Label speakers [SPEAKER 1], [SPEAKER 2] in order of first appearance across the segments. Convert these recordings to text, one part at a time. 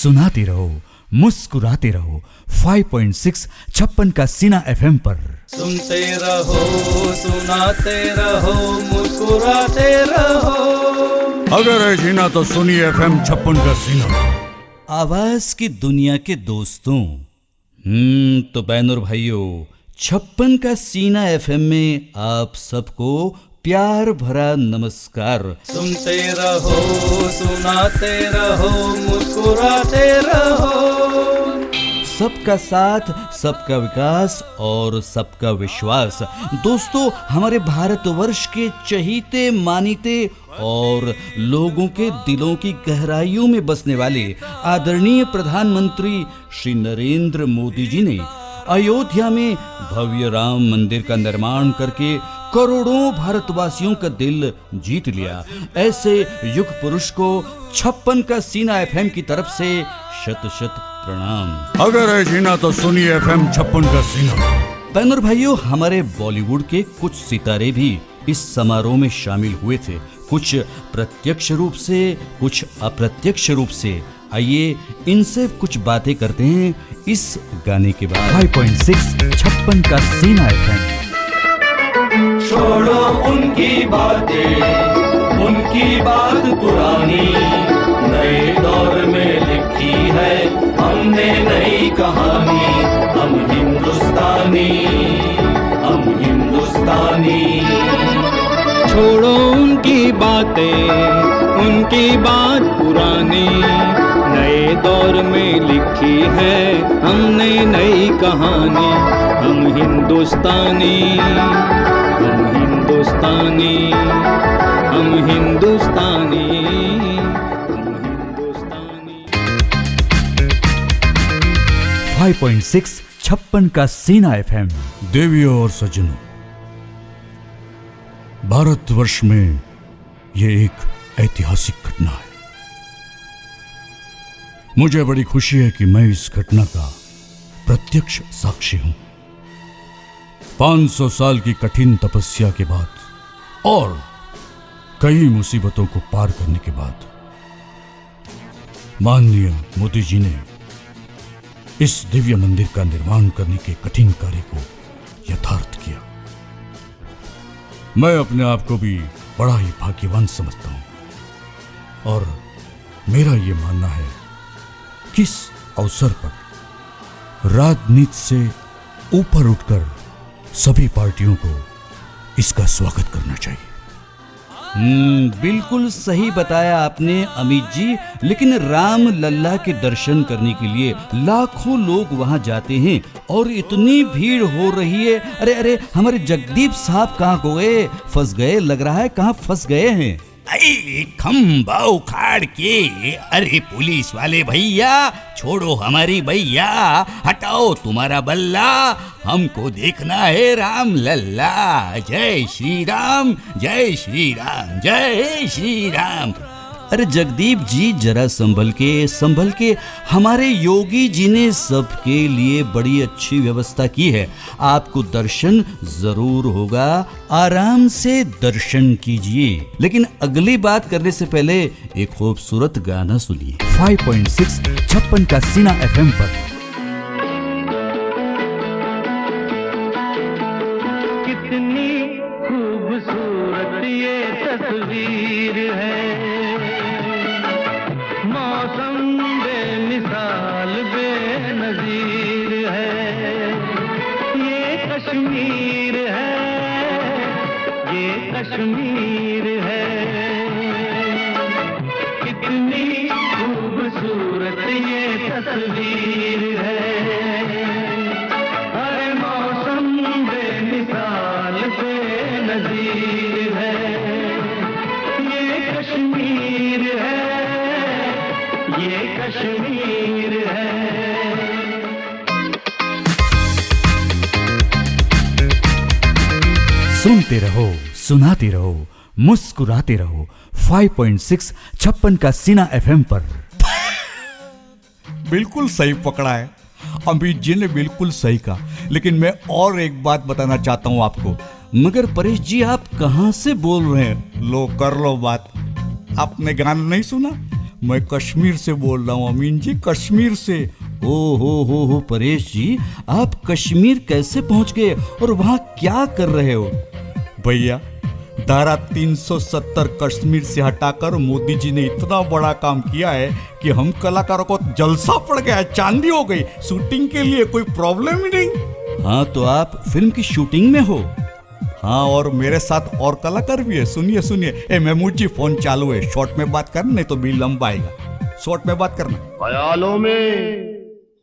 [SPEAKER 1] सुनाते रहो, मुस्कुराते रहो। 5.6 56 का सीना FM पर
[SPEAKER 2] सुनते रहो, सुनाते रहो, मुस्कुराते रहो।
[SPEAKER 1] अगर है जीना तो सुनिए FM 56 का सीना।
[SPEAKER 2] आवाज की दुनिया के दोस्तों, तो बहनों और भाइयों, 56 का सीना FM में आप सबको प्यार भरा नमस्कार। सुनते रहो, सुनाते रहो, मुस्कुराते रहो। सबका साथ, सबका विकास और सबका विश्वास। दोस्तों, हमारे भारतवर्ष के चहीते मानीते और लोगों के दिलों की गहराइयों में बसने वाले आदरणीय प्रधानमंत्री श्री नरेंद्र मोदी जी ने अयोध्या में भव्य राम मंदिर का निर्माण करके करोड़ों भारतवासियों का दिल जीत लिया। ऐसे युग पुरुष को 56 का सीना FM की तरफ से शत शत प्रणाम।
[SPEAKER 1] अगर है जीना तो सुनिए FM 56 का सीना।
[SPEAKER 2] बहनों और भाइयों, हमारे बॉलीवुड के कुछ सितारे भी इस समारोह में शामिल हुए थे, कुछ प्रत्यक्ष रूप से, कुछ अप्रत्यक्ष रूप से। आइए इनसे कुछ बातें करते हैं इस गाने के बाद।
[SPEAKER 1] 5.6 56 का सीना FM।
[SPEAKER 2] छोड़ो उनकी बातें, उनकी बात पुरानी, नए दौर में लिखी है हमने नई कहानी। हम हिंदुस्तानी, हम हिंदुस्तानी।
[SPEAKER 3] छोड़ो उनकी बातें, उनकी बात पुरानी, नए दौर में लिखी है हमने नई कहानी। हम हिंदुस्तानी, हम हिंदुस्तानी, हम हिंदुस्तानी, हम हिंदुस्तानी।
[SPEAKER 1] 5.6 56 का सीना FM। देवियों और सज्जनों, भारतवर्ष में यह एक ऐतिहासिक घटना है। मुझे बड़ी खुशी है कि मैं इस घटना का प्रत्यक्ष साक्षी हूं। 500 साल की कठिन तपस्या के बाद और कई मुसीबतों को पार करने के बाद माननीय मोदी जी ने इस दिव्य मंदिर का निर्माण करने के कठिन कार्य को यथार्थ किया। मैं अपने आप को भी बड़ा ही भाग्यवान समझता हूं और मेरा यह मानना है कि इस अवसर पर राजनीति से ऊपर उठकर सभी पार्टियों को इसका स्वागत करना चाहिए।
[SPEAKER 2] बिल्कुल सही बताया आपने अमित जी। लेकिन राम लल्ला के दर्शन करने के लिए लाखों लोग वहां जाते हैं और इतनी भीड़ हो रही है। अरे अरे, हमारे जगदीप साहब कहाँ गए? फंस गए लग रहा है। कहाँ फंस गए हैं?
[SPEAKER 4] अरे खंबा उखाड़ के, अरे पुलिस वाले भैया छोड़ो हमारी भैया, हटाओ तुम्हारा बल्ला, हमको देखना है राम लल्ला। जय श्री राम, जय श्री राम, जय श्री राम।
[SPEAKER 2] अरे जगदीप जी, जरा संभल के। हमारे योगी जी ने सबके लिए बड़ी अच्छी व्यवस्था की है। आपको दर्शन जरूर होगा, आराम से दर्शन कीजिए। लेकिन अगली बात करने से पहले एक खूबसूरत गाना सुनिए।
[SPEAKER 1] 5.6 56 का सीना FM पर
[SPEAKER 3] कितनी खूबसूरत ये तस्वीर है, मौसम बेमिसाल बेनजीर है। ये कश्मीर है, ये कश्मीर है। कितनी खूबसूरत ये तस्वीर है, हर मौसम बेमिसाल बेनजीर है। ये कश्मीर है, ये कश्मीर है।
[SPEAKER 1] सुनते रहो, सुनाते रहो, मुस्कुराते रहो। 5.6 56 का सीना FM पर।
[SPEAKER 5] बिल्कुल सही पकड़ा है, अमित जी ने बिल्कुल सही कहा। लेकिन मैं और एक बात बताना चाहता हूँ आपको।
[SPEAKER 2] मगर परेश जी, आप कहाँ से बोल रहे हैं?
[SPEAKER 5] लो कर लो बात। आपने गाना नहीं सुना? मैं कश्मीर से बोल रहा हूँ अमीन जी, कश्मीर से।
[SPEAKER 2] ओ हो परेश जी, आप कश्मीर कैसे पहुंच गए और वहां क्या कर रहे हो?
[SPEAKER 5] भैया, धारा 370 कश्मीर से हटाकर मोदी जी ने इतना बड़ा काम किया है कि हम कलाकारों को जलसा पड़ गया, चांदी हो गई। शूटिंग के लिए कोई प्रॉब्लम ही नहीं।
[SPEAKER 2] हाँ, तो आप फिल्म की शूटिंग में हो?
[SPEAKER 5] हाँ, और मेरे साथ और कलाकार भी है। सुनिए सुनिए, ए महमूद जी, फोन चालू है, शॉर्ट में बात करना, नहीं तो बिल लंबा आएगा। शॉर्ट में बात करना।
[SPEAKER 3] ख्यालों में,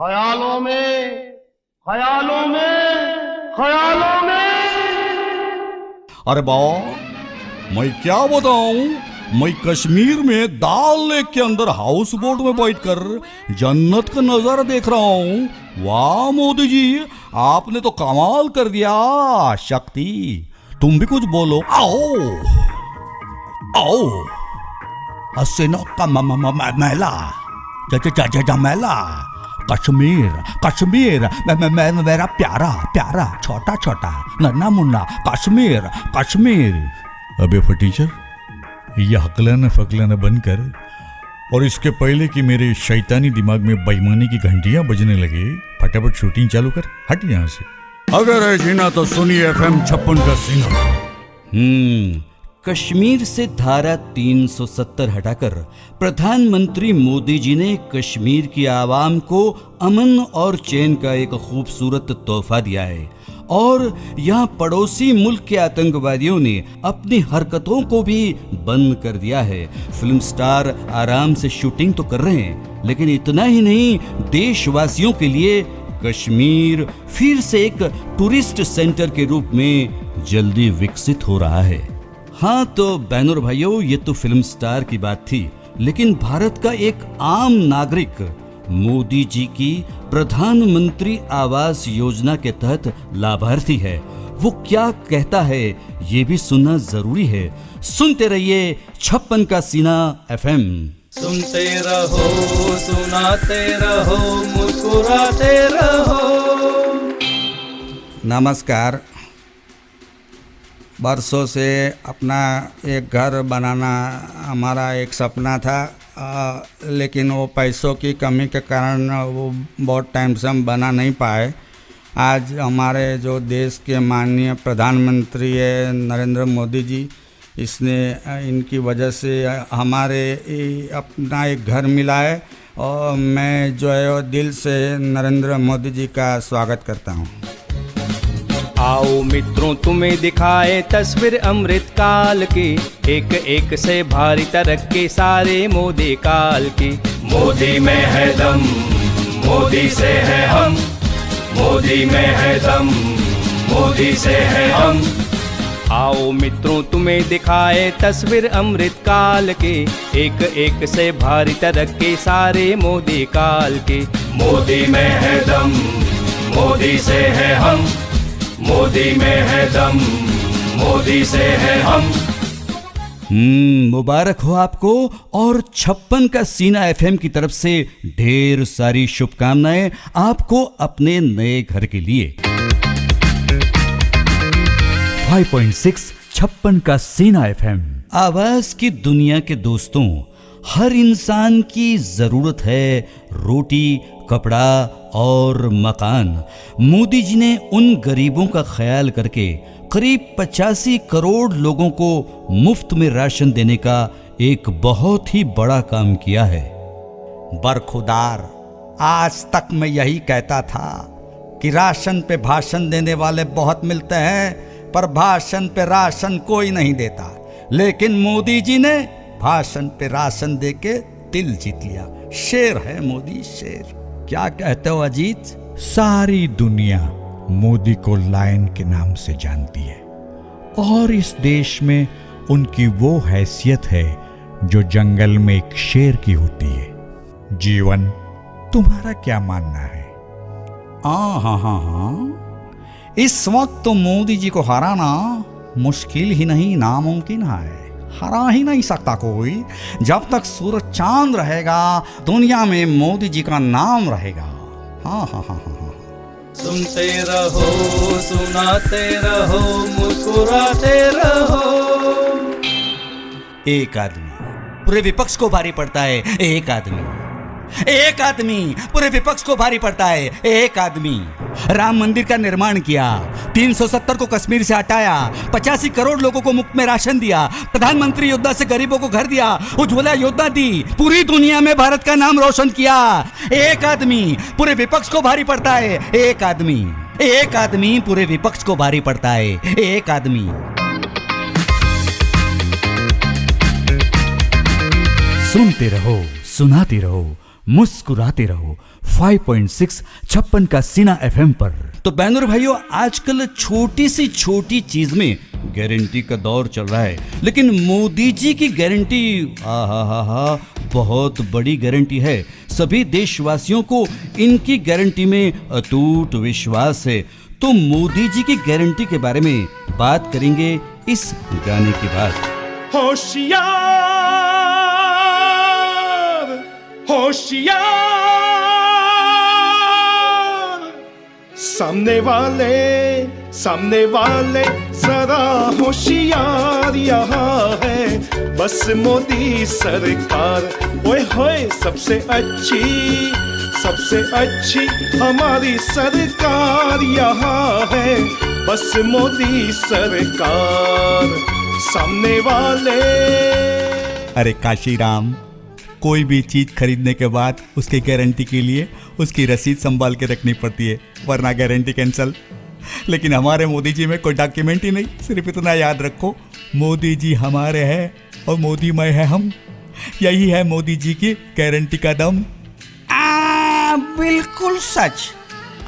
[SPEAKER 3] ख्यालों में, ख्यालों में, ख्यालों में।
[SPEAKER 5] अरे बाबा, मैं क्या बताऊं, मैं कश्मीर में दाल लेक के अंदर हाउस बोट में बैठकर जन्नत का नजारा देख रहा हूं। वाह मोदी जी, आपने तो कमाल कर दिया। शक्ति, तुम भी कुछ बोलो। आओ आओ, हसीनों का मेला, मेला, कश्मीर, कश्मीर, मेरा प्यारा प्यारा छोटा छोटा नन्ना मुन्ना कश्मीर, कश्मीर। अबे फटीचर, ये हकलाना फकलाना बंद कर, और इसके पहले कि मेरे शैतानी दिमाग में बेईमानी की घंटियां बजने लगे, फटाफट शूटिंग चालू कर। हट यहाँ से। अगर है जीना तो सुनिए FM 56 का सीना।
[SPEAKER 2] कश्मीर से धारा 370 हटाकर प्रधानमंत्री मोदी जी ने कश्मीर की आवाम को अमन और चैन का एक खूबसूरत तोहफा दिया है, और यहाँ पड़ोसी मुल्क के आतंकवादियों ने अपनी हरकतों को भी बंद कर दिया है। फिल्म स्टार आराम से शूटिंग तो कर रहे हैं, लेकिन इतना ही नहीं, देशवासियों के लिए कश्मीर फिर से एक टूरिस्ट सेंटर के रूप में जल्दी विकसित हो रहा है। हाँ, तो बैनर भाइयों, ये तो फिल्म स्टार की बात थी, लेकिन भारत का एक आम नागरिक मोदी जी की प्रधानमंत्री आवास योजना के तहत लाभार्थी है। वो क्या कहता है, ये भी सुनना जरूरी है। सुनते रहिए 56 का सीना FM।
[SPEAKER 6] सुनते रहो, सुनाते रहो, मुस्कुराते रहो।
[SPEAKER 7] नमस्कार। बरसों से अपना एक घर बनाना हमारा एक सपना था, लेकिन वो पैसों की कमी के कारण वो बहुत टाइम से हम बना नहीं पाए। आज हमारे जो देश के माननीय प्रधानमंत्री है नरेंद्र मोदी जी, इसने इनकी वजह से हमारे अपना एक घर मिला है, और मैं जो है दिल से नरेंद्र मोदी जी का स्वागत करता हूँ।
[SPEAKER 6] आओ मित्रों, तुम्हें दिखाए तस्वीर अमृत काल की, एक एक से भारी तरक्की सारे मोदी काल की। मोदी में है दम, मोदी से है हम, मोदी में है दम, मोदी से है हम। आओ मित्रों, तुम्हें दिखाए तस्वीर अमृत काल की, एक एक से भारी तरक्की सारे मोदी काल की। मोदी में है दम, मोदी से है हम, मोदी में है दम, मोदी से है हम।
[SPEAKER 2] मुबारक हो आपको, और 56 का सीना FM की तरफ से ढेर सारी शुभकामनाएं आपको अपने नए घर के लिए। 5.6 56 का सीना FM। आवाज की दुनिया के दोस्तों, हर इंसान की जरूरत है रोटी, कपड़ा और मकान। मोदी जी ने उन गरीबों का ख्याल करके करीब 85 करोड़ लोगों को मुफ्त में राशन देने का एक बहुत ही बड़ा काम किया है।
[SPEAKER 7] बरखुदार, आज तक मैं यही कहता था कि राशन पे भाषण देने वाले बहुत मिलते हैं, पर भाषण पे राशन कोई नहीं देता। लेकिन मोदी जी ने भाषण पे राशन देके दिल जीत लिया। शेर है मोदी, शेर। क्या कहते हो अजीत?
[SPEAKER 5] सारी दुनिया मोदी को लायन के नाम से जानती है, और इस देश में उनकी वो हैसियत है जो जंगल में एक शेर की होती है। जीवन, तुम्हारा क्या मानना है?
[SPEAKER 7] हाँ, इस वक्त तो मोदी जी को हराना मुश्किल ही नहीं, नामुमकिन है। हरा ही नहीं सकता कोई। जब तक सूरज चांद रहेगा, दुनिया में मोदी जी का नाम रहेगा। हाँ।
[SPEAKER 6] सुनते रहो, सुनाते रहो, मुस्कुराते रहो।
[SPEAKER 7] एक आदमी
[SPEAKER 2] पूरे विपक्ष को भारी पड़ता है एक आदमी। एक आदमी पूरे विपक्ष को भारी पड़ता है, एक आदमी। राम मंदिर का निर्माण किया, 370 को कश्मीर से हटाया, 85 करोड़ लोगों को मुफ्त में राशन दिया, प्रधानमंत्री योजना से गरीबों को घर दिया, उज्ज्वला योजना दी, पूरी दुनिया में भारत का नाम रोशन किया। एक आदमी पूरे विपक्ष को भारी पड़ता है, एक आदमी। एक आदमी पूरे विपक्ष को भारी पड़ता है, एक आदमी।
[SPEAKER 1] सुनते रहो, सुनाते रहो, मुस्कुराते रहो। 5.6 56 का सीना एफएम पर।
[SPEAKER 2] तो बहनों भाइयों, आजकल छोटी सी छोटी चीज में गारंटी का दौर चल रहा है, लेकिन मोदी जी की गारंटी हा बहुत बड़ी गारंटी है। सभी देशवासियों को इनकी गारंटी में अटूट विश्वास है। तो मोदी जी की गारंटी के बारे में बात करेंगे इस गाने के बाद।
[SPEAKER 8] होशियार होशियार, सामने वाले जरा होशियार यहाँ है, बस मोदी सरकार ओए होए सबसे अच्छी हमारी सरकार यहाँ है, बस मोदी सरकार। सामने वाले।
[SPEAKER 5] अरे काशीराम, कोई भी चीज खरीदने के बाद उसकी गारंटी के लिए उसकी रसीद संभाल के रखनी पड़ती है, वरना गारंटी कैंसिल। लेकिन हमारे मोदी जी में कोई डॉक्यूमेंट ही नहीं। सिर्फ इतना याद रखो, मोदी जी हमारे हैं और मोदी मय है हम। यही है मोदी जी की गारंटी का दम।
[SPEAKER 7] बिल्कुल सच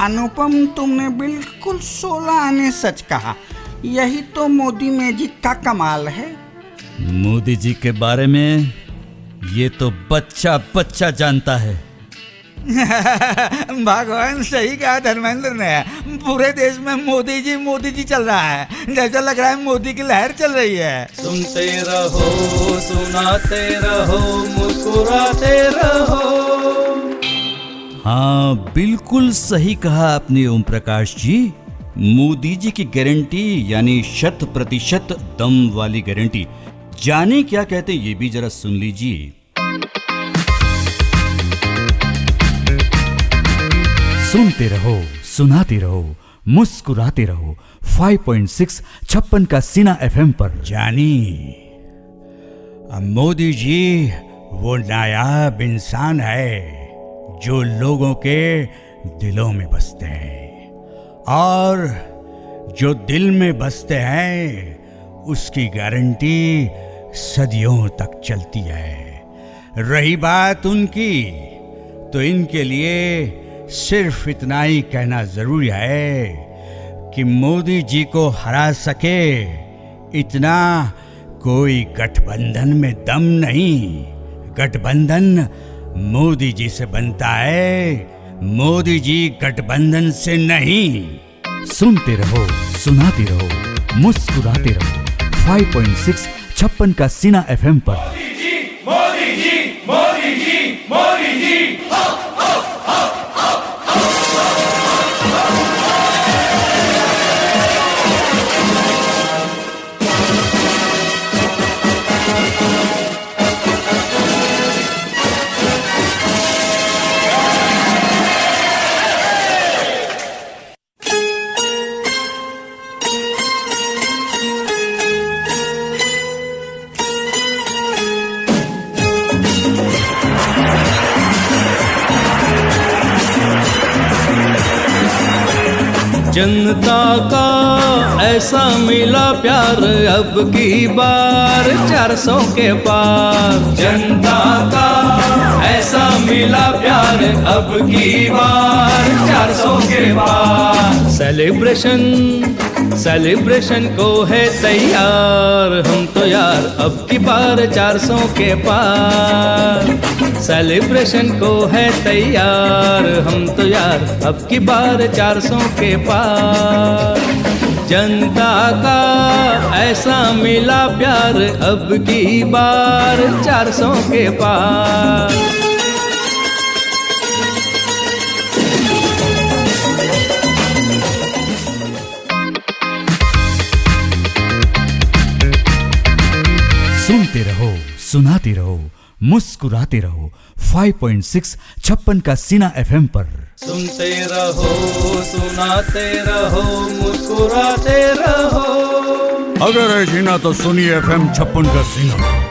[SPEAKER 7] अनुपम, तुमने बिल्कुल 16 आने सच कहा। यही तो मोदी मैजिक का कमाल है।
[SPEAKER 2] मोदी जी के बारे में ये तो बच्चा जानता है।
[SPEAKER 7] भगवान सही कहा धर्मेंद्र ने। पूरे देश में मोदी जी चल रहा है। जैसा लग रहा है मोदी की लहर चल रही है।
[SPEAKER 6] सुनते रहो, सुनाते रहो, मुस्कुराते रहो।
[SPEAKER 2] हाँ, बिल्कुल सही कहा आपने ओम प्रकाश जी। मोदी जी की गारंटी यानी 100% दम वाली गारंटी। जाने क्या कहते ये भी जरा सुन लीजिए।
[SPEAKER 1] सुनते रहो, सुनाते रहो, मुस्कुराते रहो। 5.6 56 का सीना एफएम पर।
[SPEAKER 5] जानी, मोदी जी वो नायाब इंसान है जो लोगों के दिलों में बसते हैं, और जो दिल में बसते हैं उसकी गारंटी सदियों तक चलती है। रही बात उनकी, तो इनके लिए सिर्फ इतना ही कहना जरूरी है कि मोदी जी को हरा सके इतना कोई गठबंधन में दम नहीं। गठबंधन मोदी जी से बनता है, मोदी जी गठबंधन से नहीं।
[SPEAKER 1] सुनते रहो, सुनाते रहो, मुस्कुराते रहो। 5.6 56 का सीना एफएम पर।
[SPEAKER 8] मोदी जी, मोदी जी, मोदी जी, मोदी जी।
[SPEAKER 6] जनता का ऐसा मिला प्यार अब की बार 400 के पार। जनता का ऐसा मिला प्यार अब की बार 400 के पार। सेलिब्रेशन को है तैयार हम तो यार अब की बार 400 के पार। सेलिब्रेशन को है तैयार हम तो यार अब की बार 400 के पार। जनता का ऐसा मिला प्यार अब की बार 400 के पार।
[SPEAKER 1] सुनते रहो, सुनाते रहो, मुस्कुराते रहो। 5.6 56 का सीना FM पर
[SPEAKER 6] सुनते रहो, सुनाते रहो, मुस्कुराते रहो।
[SPEAKER 1] अगर है जीना तो सुनिए FM 56 का सीना।